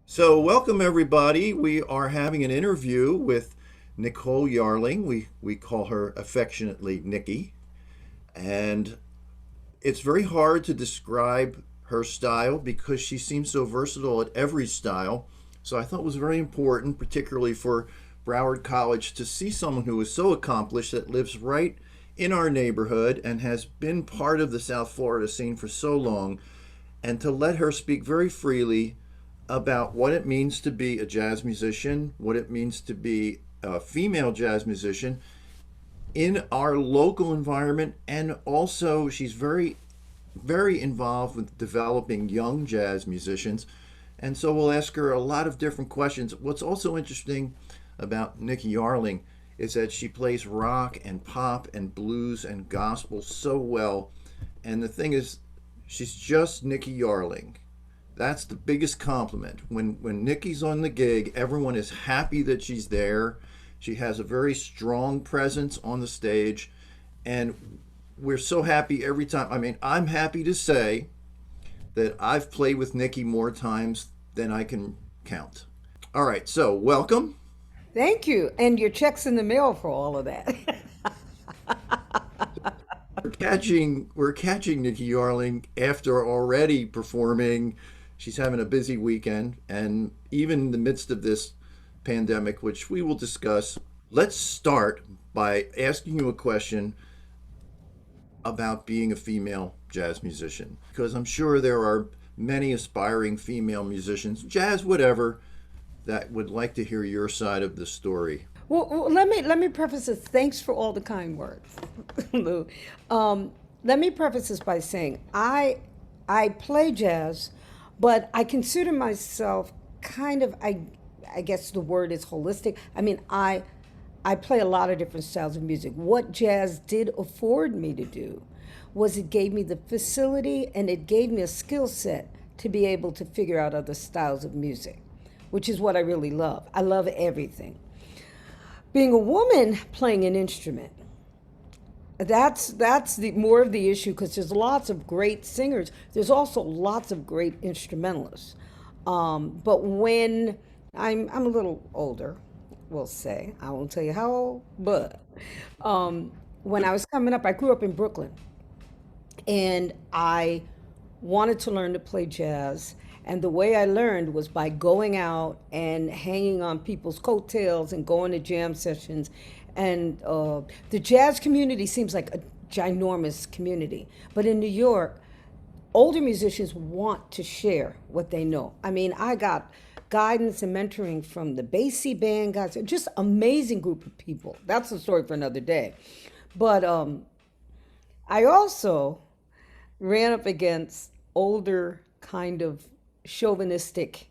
So, welcome everybody. We are having an interview with Nicole Yarling. We call her affectionately Nicky. And it's very hard to describe her style because she seems so versatile at every style. So, I thought it was very important, particularly for Broward College, to see someone who is so accomplished that lives right in our neighborhood and has been part of the South Florida scene for so long, and to let her speak very freely about what it means to be a jazz musician, what it means to be a female jazz musician in our local environment. And also she's very, very involved with developing young jazz musicians. And so we'll ask her a lot of different questions. What's also interesting about Nicky Yarling is that she plays rock and pop and blues and gospel so well. And the thing is, she's just Nicky Yarling. That's the biggest compliment. When Nicky's on the gig, everyone is happy that she's there. She has a very strong presence on the stage, and we're so happy every time. I mean, I'm happy to say that I've played with Nicky more times than I can count. All right, so welcome. Thank you. And your check's in the mail for all of that. We're catching Nicky Yarling after already performing. She's having a busy weekend, and even in the midst of this pandemic, which we will discuss, let's start by asking you a question about being a female jazz musician, because I'm sure there are many aspiring female musicians, jazz, whatever, that would like to hear your side of the story. Well, let me preface this. Thanks for all the kind words, Lou. Let me preface this by saying I play jazz, but I consider myself kind of, I guess the word is holistic. I mean, I play a lot of different styles of music. What jazz did afford me to do was it gave me the facility and it gave me a skill set to be able to figure out other styles of music, which is what I really love. I love everything. Being a woman playing an instrument, that's the more of the issue, because there's lots of great singers. There's also lots of great instrumentalists. But when I'm a little older, we'll say, I won't tell you how old, but when I was coming up, I grew up in Brooklyn, and I wanted to learn to play jazz. And the way I learned was by going out and hanging on people's coattails and going to jam sessions. And the jazz community seems like a ginormous community. But in New York, older musicians want to share what they know. I mean, I got guidance and mentoring from the Basie band guys, just amazing group of people. That's a story for another day. But I also ran up against older kind of chauvinistic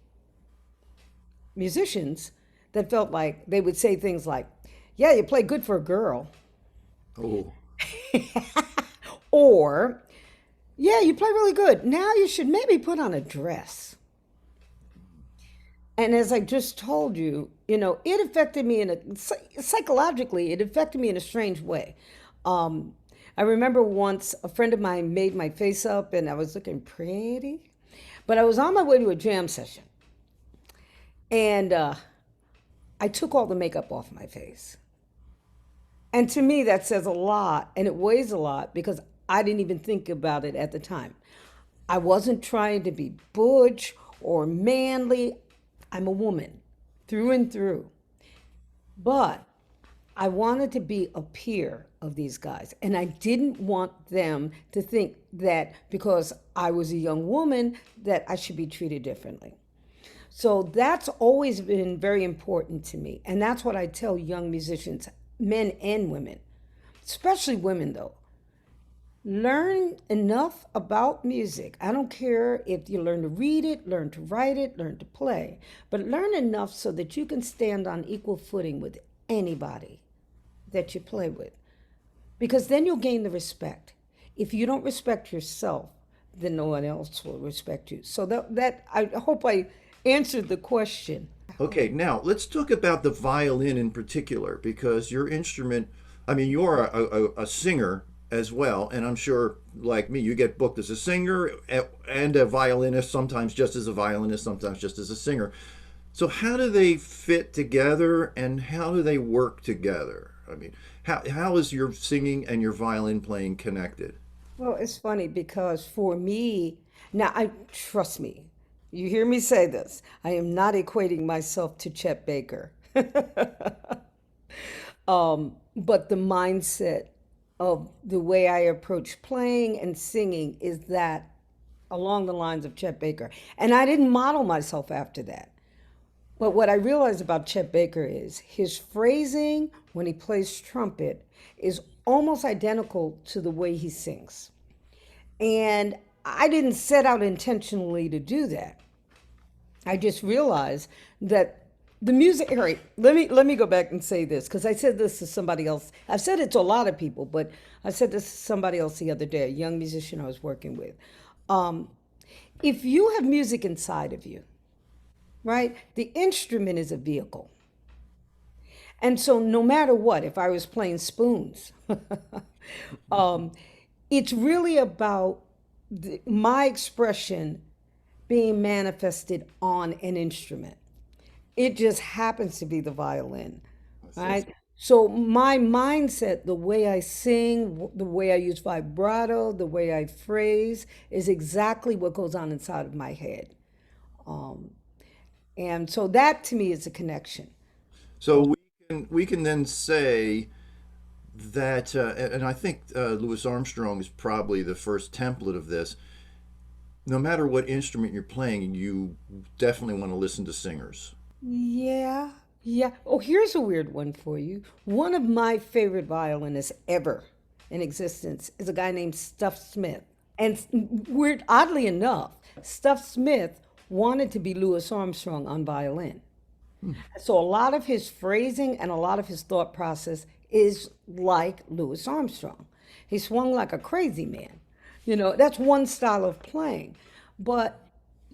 musicians that felt like they would say things like, yeah, you play good for a girl. Oh, Or, yeah, you play really good. Now you should maybe put on a dress. And as I just told you, it affected me psychologically, it affected me in a strange way. Um, I remember once a friend of mine made my face up and I was looking pretty, but I was on my way to a jam session and I took all the makeup off my face. And to me, that says a lot and it weighs a lot because I didn't even think about it at the time. I wasn't trying to be butch or manly. I'm a woman through and through. But I wanted to be a peer of these guys. And I didn't want them to think that because I was a young woman that I should be treated differently. So that's always been very important to me. And that's what I tell young musicians, men and women, especially women though. Learn enough about music. I don't care if you learn to read it, learn to write it, learn to play, but learn enough so that you can stand on equal footing with anybody that you play with. Because then you'll gain the respect. If you don't respect yourself, then no one else will respect you. So that I hope I answered the question. Okay, now let's talk about the violin in particular because your instrument, I mean, you're a singer as well, and I'm sure, like me, you get booked as a singer and a violinist, sometimes just as a violinist, sometimes just as a singer. So, how do they fit together and how do they work together? I mean, how is your singing and your violin playing connected? Well, it's funny because for me, now I trust me. You hear me say this. I am not equating myself to Chet Baker. But the mindset of the way I approach playing and singing is that along the lines of Chet Baker. And I didn't model myself after that. But what I realized about Chet Baker is his phrasing when he plays trumpet is almost identical to the way he sings. And I didn't set out intentionally to do that. I just realized that the music. All right, let me go back and say this because I said this to somebody else. I've said it to a lot of people, but I said this to somebody else the other day, a young musician I was working with. Um, if you have music inside of you, right, the instrument is a vehicle. And so, no matter what, if I was playing spoons, um, it's really about my expression being manifested on an instrument. It just happens to be the violin, Yes. right? So my mindset, the way I sing, the way I use vibrato, the way I phrase is exactly what goes on inside of my head. Um, and so that to me is a connection. So we can then say that, and I think Louis Armstrong is probably the first template of this. No matter what instrument you're playing, you definitely want to listen to singers. Yeah, yeah. Oh, here's a weird one for you. One of my favorite violinists ever in existence is a guy named Stuff Smith. And weird, oddly enough, Stuff Smith wanted to be Louis Armstrong on violin. So a lot of his phrasing and a lot of his thought process is like Louis Armstrong. He swung like a crazy man. That's one style of playing. But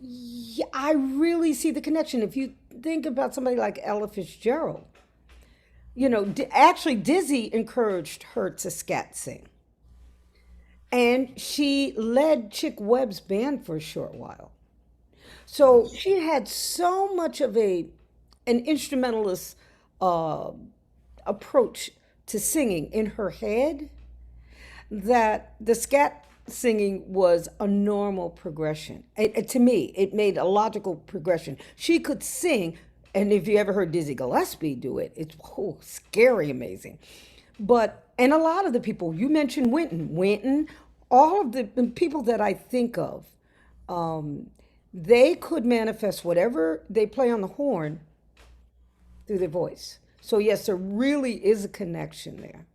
yeah, I really see the connection. If you think about somebody like Ella Fitzgerald, actually Dizzy encouraged her to scat sing. And she led Chick Webb's band for a short while. So Yes. she had so much of an instrumentalist uh, approach to singing in her head that the scat singing was a normal progression. To me, it made a logical progression. She could sing, and if you ever heard Dizzy Gillespie do it, it's scary amazing. And a lot of the people, you mentioned Wynton, all of the people that I think of, um, they could manifest whatever they play on the horn through their voice. So yes, there really is a connection there.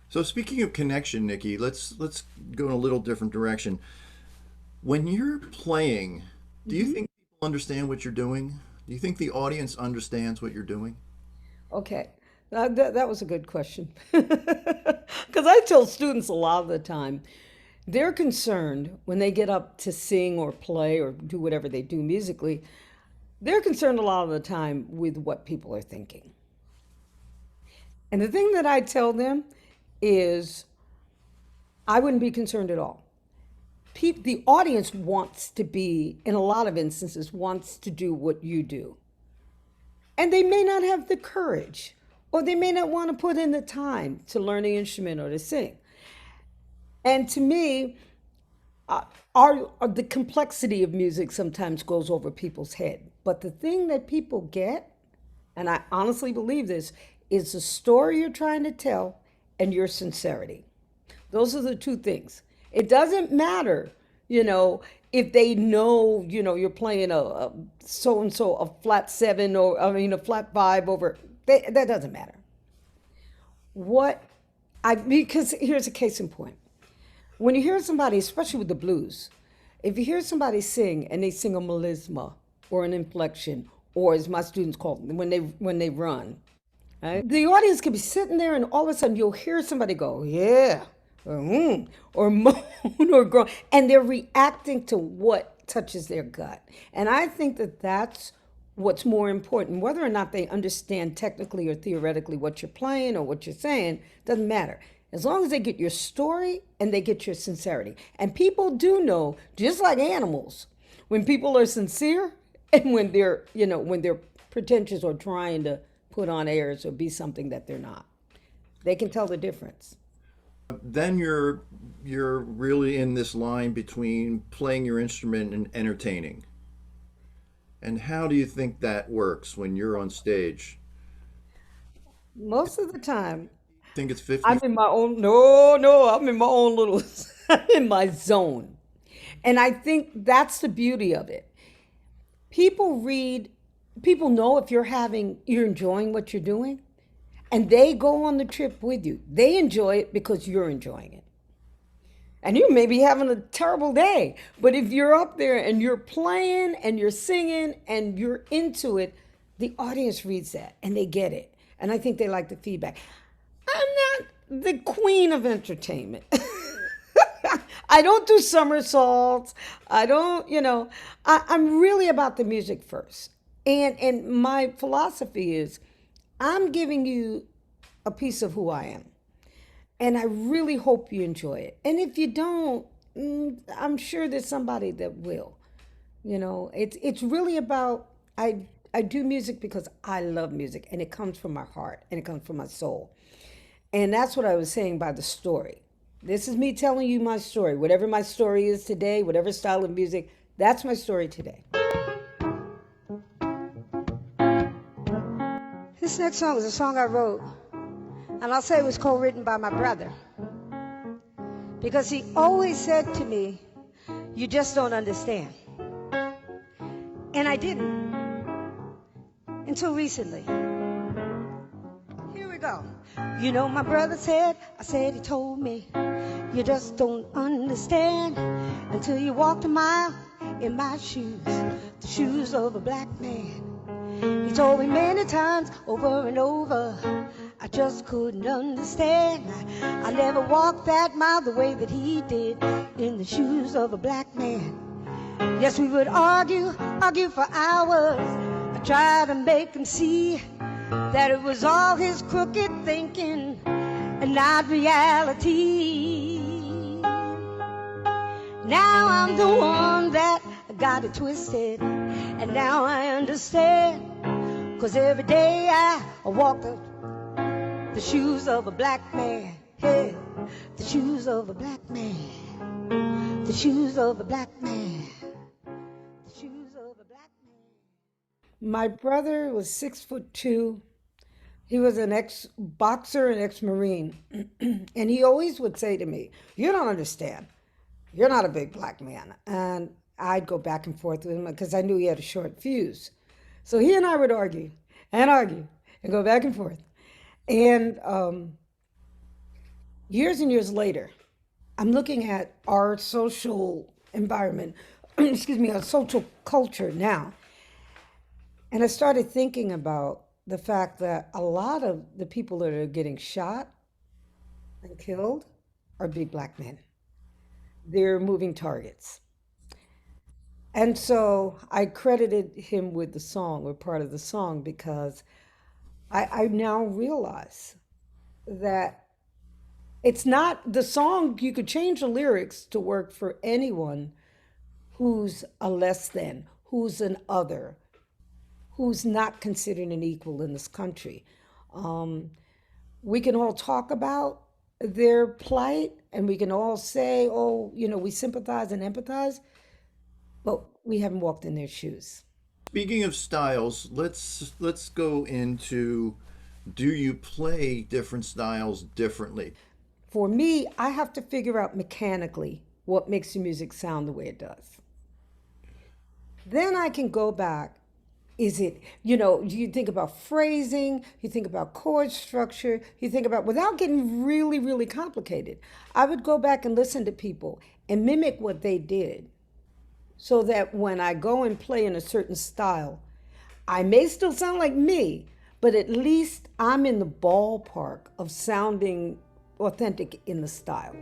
So speaking of connection, Nikki, let's go in a little different direction. When you're playing, do you think people understand what you're doing? Do you think the audience understands what you're doing? Okay, that was a good question. Because I tell students a lot of the time, they're concerned when they get up to sing or play or do whatever they do musically. They're concerned a lot of the time with what people are thinking. And the thing that I tell them is I wouldn't be concerned at all. The audience wants to be, in a lot of instances, wants to do what you do. And they may not have the courage, or they may not want to put in the time to learn the instrument or to sing. And to me, uh, the complexity of music sometimes goes over people's head. But the thing that people get, and I honestly believe this, is the story you're trying to tell and your sincerity. Those are the two things. It doesn't matter, you know, if they know, you're playing a so and so a flat seven, or I mean a flat five over. That doesn't matter. What I Because here's a case in point. When you hear somebody, especially with the blues, if you hear somebody sing and they sing a melisma or an inflection, or as my students call them, when they run, right? The audience could be sitting there, and all of a sudden you'll hear somebody go, yeah, or moan or groan, and they're reacting to what touches their gut. And I think that that's what's more important. Whether or not they understand technically or theoretically what you're playing or what you're saying, doesn't matter. As long as they get your story and they get your sincerity. And people do know, just like animals, when people are sincere and when they're pretentious or trying to put on airs or be something that they're not. They can tell the difference. Then you're really in this line between playing your instrument and entertaining. And how do you think that works when you're on stage? Most of the time, Think it's I'm 50? in my own, no, no, I'm in my own little, I'm in my zone. And I think that's the beauty of it. People read, people know if you're enjoying what you're doing, and they go on the trip with you. They enjoy it because you're enjoying it. And you may be having a terrible day, but if you're up there and you're playing and you're singing and you're into it, the audience reads that and they get it. And I think they like the feedback. I'm not the queen of entertainment. I don't do somersaults. I don't, I'm really about the music first. And my philosophy is I'm giving you a piece of who I am. And I really hope you enjoy it. And if you don't, I'm sure there's somebody that will. It's really about I do music because I love music, and it comes from my heart and it comes from my soul. And that's what I was saying by the story. This is me telling you my story. Whatever my story is today, whatever style of music, that's my story today. This next song is a song I wrote, and I'll say it was co-written by my brother, because he always said to me, "You just don't understand." And I didn't until recently. Here we go. My brother said, I said he told me, "You just don't understand until you walked a mile in my shoes, the shoes of a black man." He told me many times over and over, I just couldn't understand. I never walked that mile the way that he did in the shoes of a black man. Yes, we would argue for hours. I tried to make him see that it was all his crooked thinking and not reality. Now I'm the one that got it twisted, and now I understand. 'Cause every day I walk the shoes of a black man. Hey, the shoes of a black man. The shoes of a black man. The shoes of a black man. My brother was 6'2". He was an ex-boxer and ex-marine. And he always would say to me, "You don't understand. You're not a big black man." And I'd go back and forth with him because I knew he had a short fuse. So he and I would argue and go back and forth. And years and years later, I'm looking at our social environment, excuse me, our social culture now. And I started thinking about the fact that a lot of the people that are getting shot and killed are big black men. They're moving targets. And so I credited him with the song or part of the song because I now realize that it's not the song, you could change the lyrics to work for anyone who's a less than, who's an other, who's not considered an equal in this country. Um, we can all talk about their plight and we can all say, oh, we sympathize and empathize, but we haven't walked in their shoes. Speaking of styles, let's go into, do you play different styles differently? For me, I have to figure out mechanically what makes the music sound the way it does. Then I can go back. Is it, you think about phrasing, you think about chord structure, you think about, without getting really, really complicated, I would go back and listen to people and mimic what they did so that when I go and play in a certain style, I may still sound like me, but at least I'm in the ballpark of sounding authentic in the style.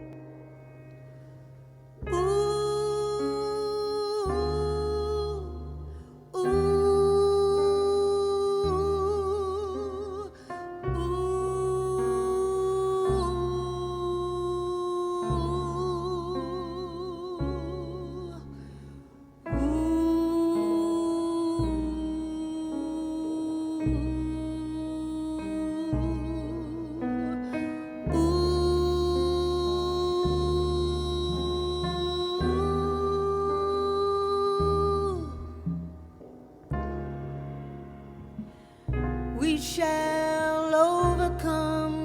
We shall overcome.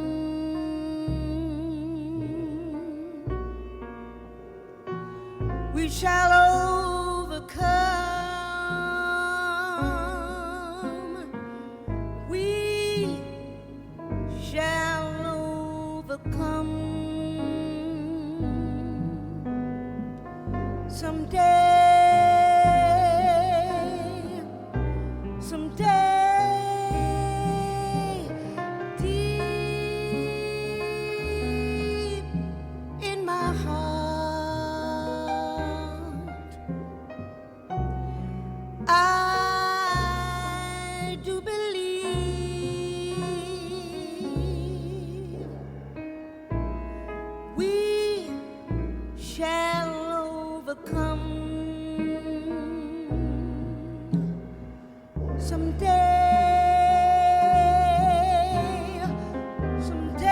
We shall overcome. We shall overcome. Someday, someday. I do believe we shall overcome someday, someday.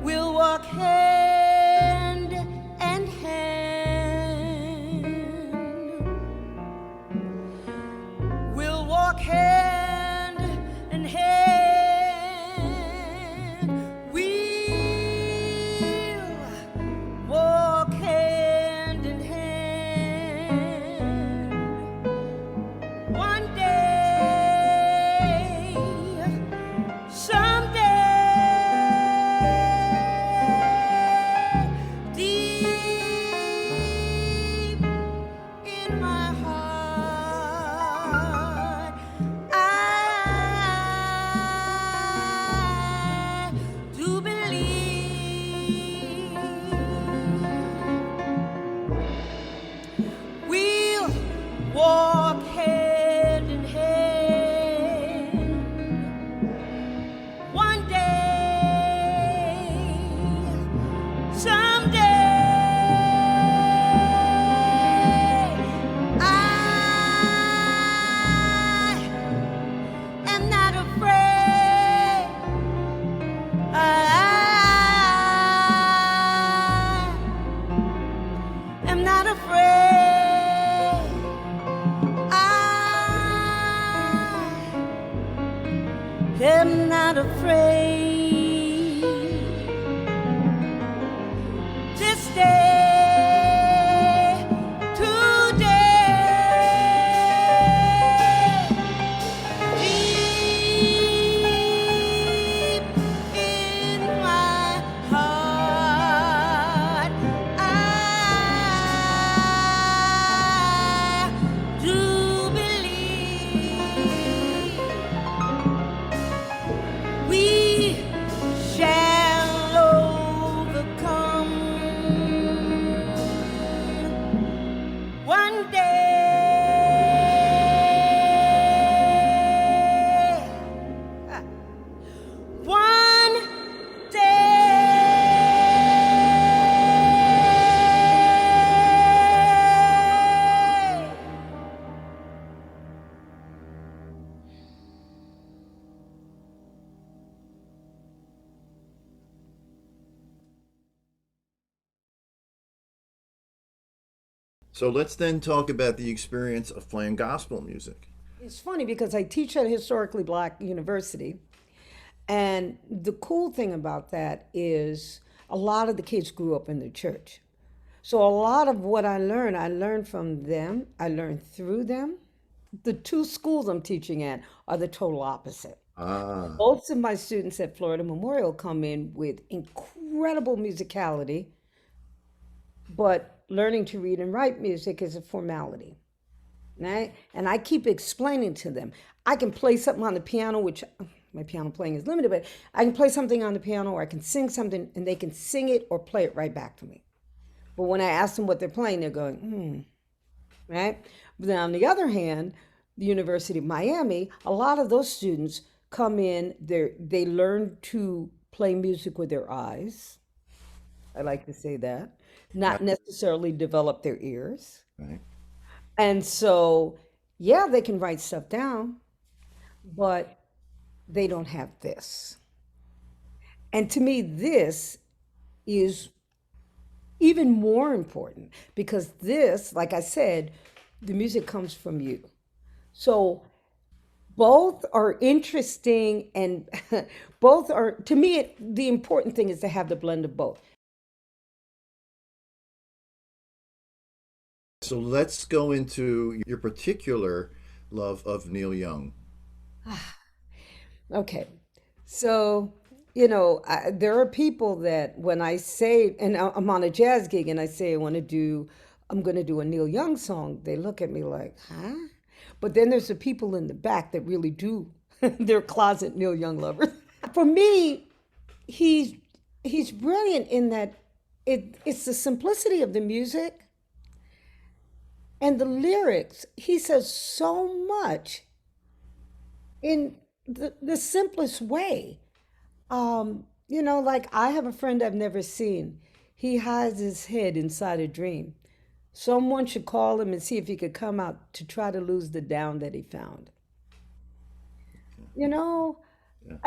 We'll walk hand in hand. We'll walk hand in hand. We'll walk hand in hand. One day, someday. Walk hand in hand. One day, someday, I am not afraid. I am not afraid. I'm not afraid. This day, today, deep in my heart, I do believe we So let's then talk about the experience of playing gospel music. It's funny because I teach at a historically black university. And the cool thing about that is a lot of the kids grew up in the church. So a lot of what I learned from them, I learned through them. The two schools I'm teaching at are the total opposite. Ah, Most of my students at Florida Memorial come in with incredible musicality, but learning to read and write music is a formality. Right? And I keep explaining to them, I can play something on the piano, which my piano playing is limited, but I can play something on the piano or I can sing something and they can sing it or play it right back to me. But when I ask them what they're playing, they're going, right? But then on the other hand, the University of Miami, a lot of those students come in, they learn to play music with their eyes. I like to say that, not right, necessarily develop their ears. right. And so, yeah, they can write stuff down, but they don't have this. And to me, this is even more important because this, like I said, the music comes from you. So both are interesting and both are, to me, the important thing is to have the blend of both. So let's go into your particular love of Neil Young. Okay. So, there are people that when I say, and I'm on a jazz gig and I say I'm going to do a Neil Young song, they look at me like, huh? But then there's the people in the back that really do, they're closet Neil Young lovers. For me, he's he's brilliant in that it's the simplicity of the music and the lyrics. He says so much in the simplest way. Like I have a friend I've never seen. He hides his head inside a dream. Someone should call him and see if he could come out to try to lose the down that he found. You know,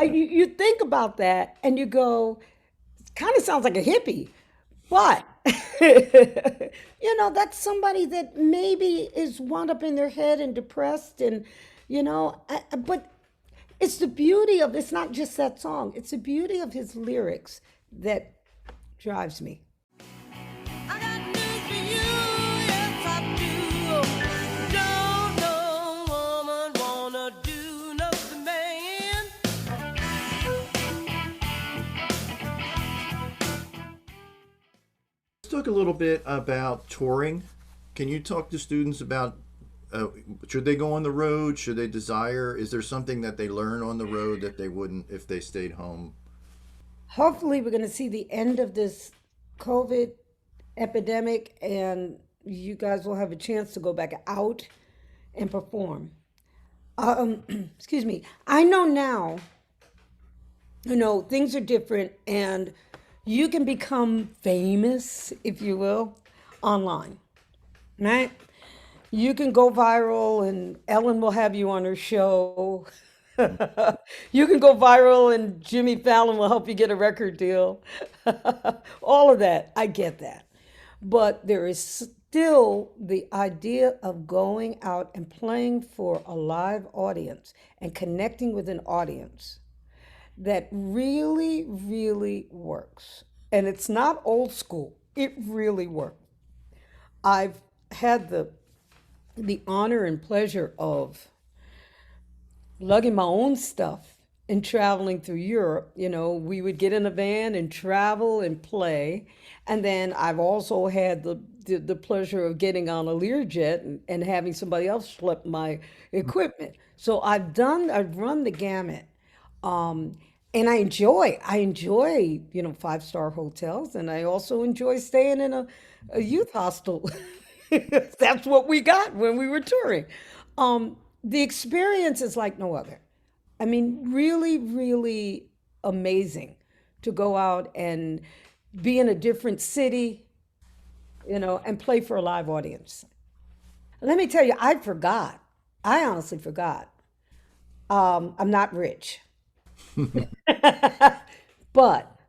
you think about that and you go, kind of sounds like a hippie, but that's somebody that maybe is wound up in their head and depressed, and but it's the beauty of it's not just that song; it's the beauty of his lyrics that drives me. I got news for you, yes I do. Don't no woman wanna do nothing, man. Let's talk a little bit about touring. Can you talk to students about should they go on the road? Should they desire? Is there something that they learn on the road that they wouldn't if they stayed home? Hopefully, we're going to see the end of this COVID epidemic, and you guys will have a chance to go back out and perform. Excuse me. I know now, things are different, and you can become famous, if you will, online, right? You can go viral, and Ellen will have you on her show. You can go viral, and Jimmy Fallon will help you get a record deal. All of that, I get that. But there is still the idea of going out and playing for a live audience and connecting with an audience that really, really works. And it's not old school, it really works. I've had the honor and pleasure of lugging my own stuff and traveling through Europe. We would get in a van and travel and play. And then I've also had the pleasure of getting on a Learjet and having somebody else flip my equipment. So I've run the gamut. And I enjoy, five-star hotels, and I also enjoy staying in a youth hostel. That's what we got when we were touring. The experience is like no other. I mean, really, really amazing to go out and be in a different city, and play for a live audience. Let me tell you, I forgot. I honestly forgot. I'm not rich, but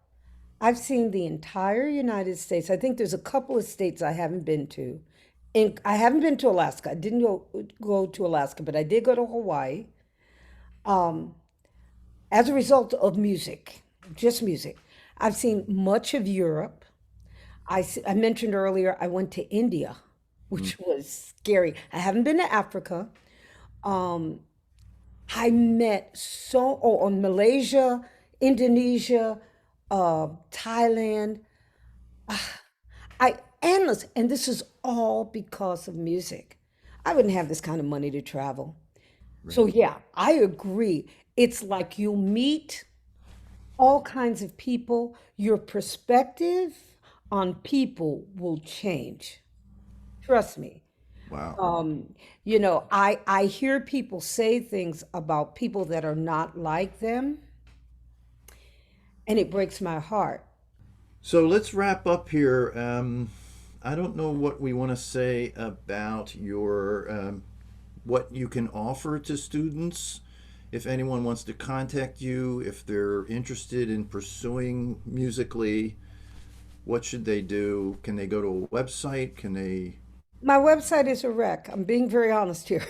I've seen the entire United States. I think there's a couple of states I haven't been to, I haven't been to Alaska. I didn't go to Alaska, but I did go to Hawaii. Um, as a result of music, just music. I've seen much of Europe. I mentioned earlier I went to India, Mm. which was scary. I haven't been to Africa. Um, I met on Malaysia, Indonesia, Thailand. I endless, and this is all because of music. I wouldn't have this kind of money to travel. So Right. yeah, I agree. It's like you meet all kinds of people. Your perspective on people will change. Trust me. Wow. I hear people say things about people that are not like them, and it breaks my heart. So let's wrap up here. I don't know what we want to say about your what you can offer to students. If anyone wants to contact you, if they're interested in pursuing musically, what should they do? Can they go to a website? Can they? My website is a wreck. I'm being very honest here.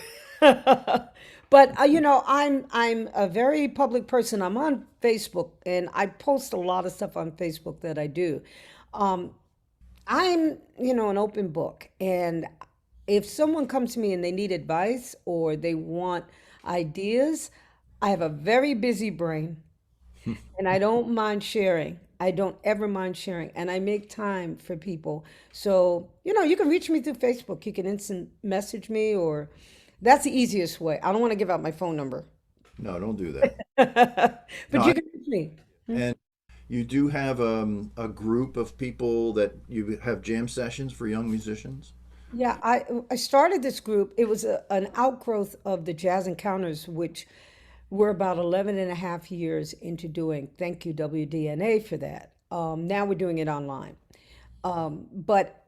But I'm a very public person. I'm on Facebook and I post a lot of stuff on Facebook that I do. Um, I'm, an open book. And if someone comes to me and they need advice or they want ideas, I have a very busy brain and I don't mind sharing. I don't ever mind sharing, and I make time for people. So, you can reach me through Facebook. You can instant message me, or that's the easiest way. I don't want to give out my phone number, No, don't do that. No, but you can reach me. and you do have a group of people that you have jam sessions for young musicians. Yeah, I started this group. It was an outgrowth of the Jazz Encounters, which we're about 11 and a half years into doing. Thank you, WDNA, for that. Now we're doing it online. But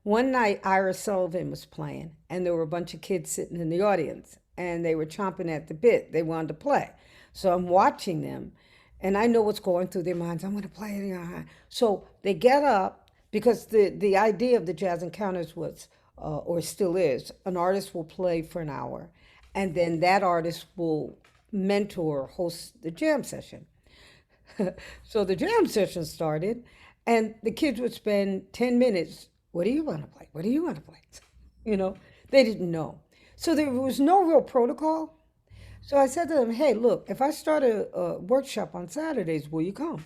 one night, Ira Sullivan was playing, and there were a bunch of kids sitting in the audience, and they were chomping at the bit. They wanted to play. So I'm watching them, and I know what's going through their minds. I'm going to play it. So they get up because the idea of the Jazz Encounters was, or still is, an artist will play for an hour, and then that artist will mentor, host the jam session. So the jam session started, and the kids would spend 10 minutes. What do you want to play? What do you want to play? You know, they didn't know. So there was no real protocol. So I said to them, hey, look, if I start a workshop on Saturdays, will you come?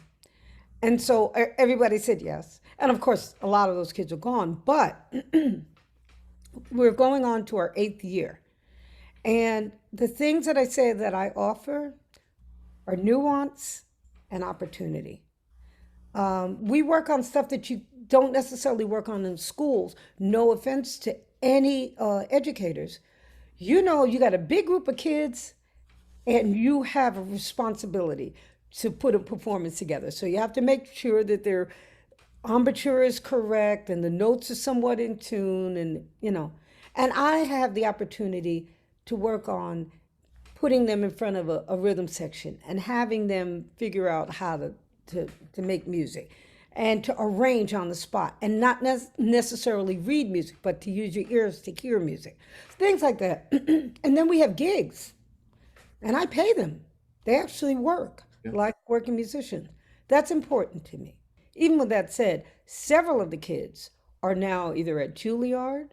And so everybody said yes. And of course, a lot of those kids are gone, but we're going on to our 8th year. And the things that I say that I offer are nuance and opportunity. We work on stuff that you don't necessarily work on in schools. No offense to any educators. You got a big group of kids and you have a responsibility to put a performance together. So you have to make sure that their embouchure is correct and the notes are somewhat in tune and I have the opportunity to work on putting them in front of a rhythm section and having them figure out how to make music and to arrange on the spot and not necessarily read music, but to use your ears to hear music, things like that. And then we have gigs and I pay them. They actually work Yeah. like working musicians. That's important to me. Even with that said, several of the kids are now either at Juilliard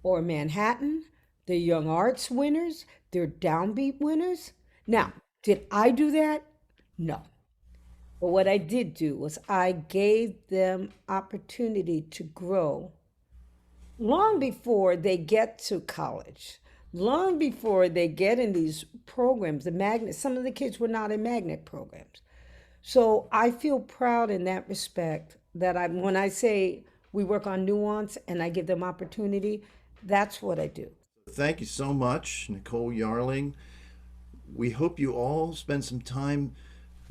or Manhattan. They're young arts winners, they're downbeat winners. Now, did I do that? No. But what I did do was I gave them opportunity to grow long before they get to college, long before they get in these programs, the magnet. Some of the kids were not in magnet programs. So I feel proud in that respect that when I say we work on nuance and I give them opportunity, that's what I do. Thank you so much, Nicole Yarling. We hope you all spend some time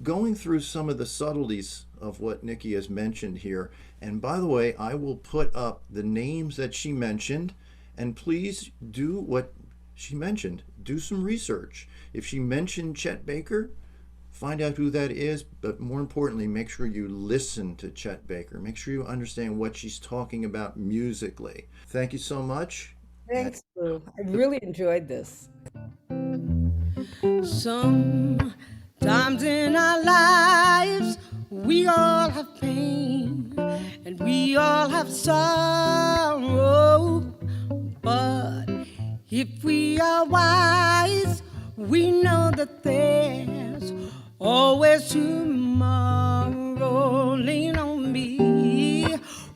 going through some of the subtleties of what Nikki has mentioned here. And by the way, I will put up the names that she mentioned, and please do what she mentioned. Do some research. If she mentioned Chet Baker, find out who that is, but more importantly, make sure you listen to Chet Baker. Make sure you understand what she's talking about musically. Thank you so much. Thanks, Lou. I really enjoyed this. Sometimes in our lives, we all have pain and we all have sorrow. But if we are wise, we know that there's always tomorrow. Lean on me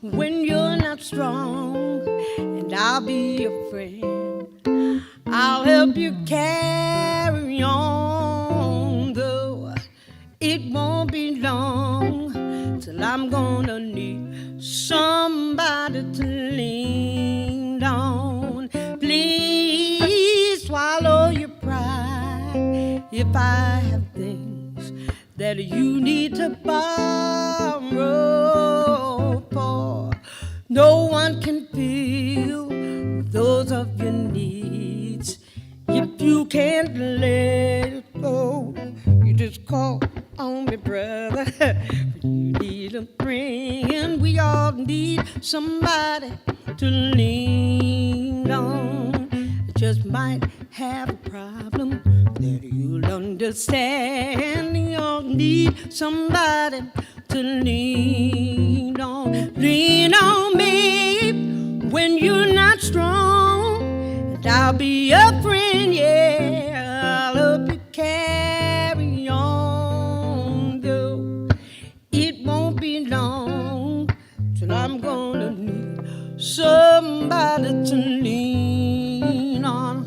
when you're not strong, and I'll be your friend. I'll help you carry on, though it won't be long till I'm gonna need somebody to lean on. Please swallow your pride if I have things that you need to borrow, for no one can feel those of your needs if you can't let it go. You just call on me, brother. You need a friend. We all need somebody to lean on. Just might have a problem that you'll understand. You all need somebody to lean on. Lean on me when you're not strong, and I'll be a friend, yeah. I'll help you carry on, though it won't be long till I'm gonna need somebody to lean on.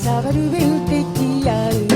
Sabadoo,